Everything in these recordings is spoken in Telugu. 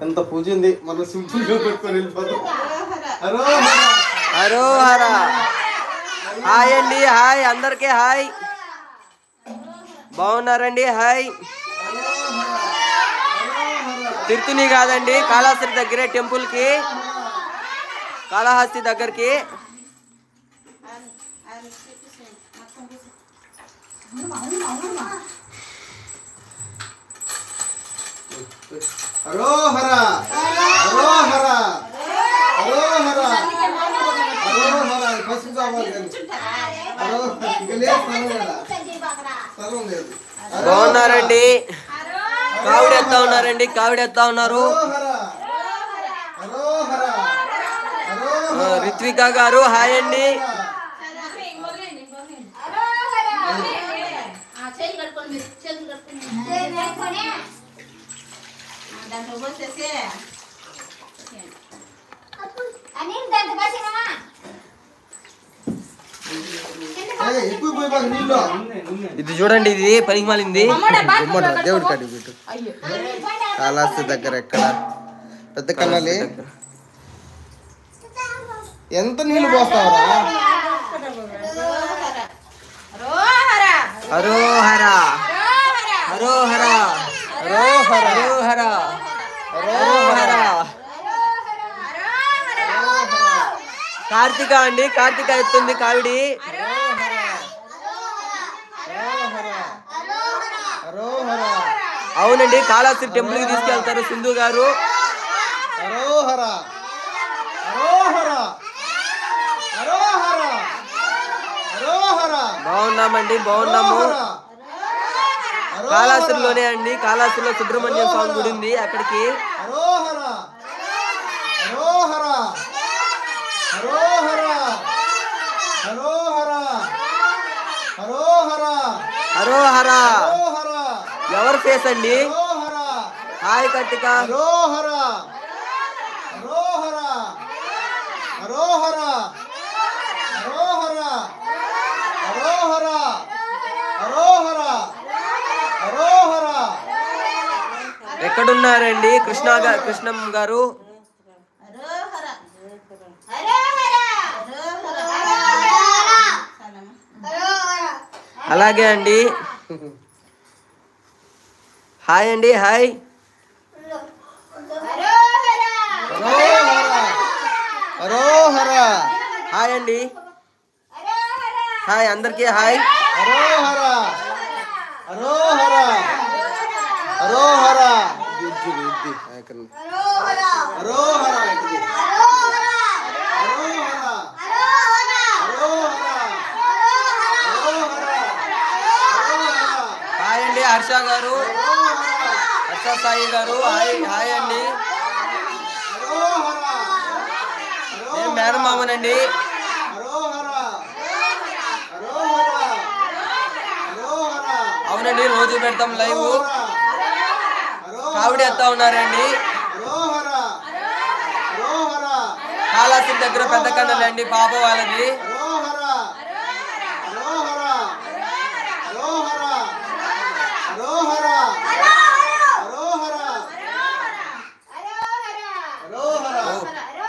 ఎంత పూజ ఉంది. మనం సింపుల్ గా పెట్టుకొని వెళ్ళిపోతాం. హరోహర. హాయ్ అండి, హాయ్ అందరికీ హాయ్. బాగున్నారండి? హాయ్. తిరుతుని కాదండి, కాళహస్తి దగ్గరే టెంపుల్ కి, కాళహస్తి దగ్గరికి. హరోహర హరోహర హరోహర హరోహర. పసుపు కావాలి కానీ స్థలం లేదు. బాగున్నారండి? కావిడెత్తా ఉన్నారండి, కావిడెత్తా ఉన్నారు. రిత్విక గారు హాయ్ అండి. ఇది చూడండి, ఇది పనికి మాలింది. దేవుడి కాడికి పెట్టు. కాళహస్తి దగ్గర ఎక్కడ పెద్ద కన్నాలి. ఎంత నీళ్ళు పోస్తావరా? హరోహర హరోహర హరోహర హరోహర. కార్తిక అండి, కార్తిక ఎత్తుంది కావిడి. అవునండి, కాళహస్తి టెంపుల్ కి తీసుకెళ్తారు సింధు గారు. బాగున్నామండి, బాగున్నాము. కాళహస్తిలోనే అండి, కాళహస్తిలో సుబ్రహ్మణ్య స్వామి గుడి ఉంది, అక్కడికి. హరోహర. ఎవరు ఫేస్ అండి? హాయ్ కార్తిక. ఎక్కడున్నారండి కృష్ణం గారు? అలాగే అండి. హాయ్ అండి, హాయ్. హాయ్ అండి, హాయ్ అందరికీ హాయ్. హాయ్ అండి హర్ష గారు, హర్ష సాయి గారు హాయ్. హాయ్ అండి, నేను మేనమామనండి. అవునండి, రోజు పెడతాం లైవ్. కావిడి ఎత్తా ఉన్నారండి. కాళహస్తి దగ్గర పెద్ద కన్నలండి, పాప వాళ్ళది.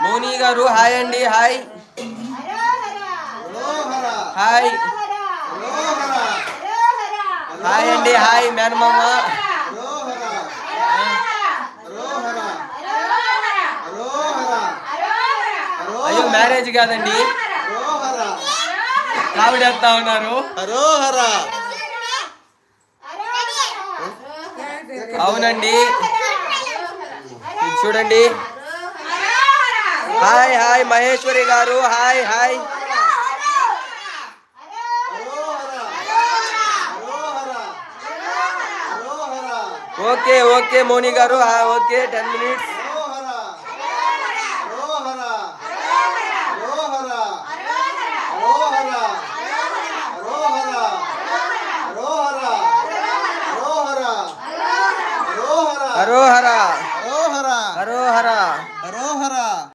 మోని గారు హాయ్ అండి, హాయ్. హాయ్ హాయ్ అండి, హాయ్ మేనమామ. అయ్యో మ్యారేజ్ కాదండి, కావిడేస్తా ఉన్నారు. అవునండి, చూడండి. హాయ్ హాయ్ మహేశ్వరి గారు హాయ్ హాయ్. ఓకే ఓకే మోని గారు ఓకే 10 minutes.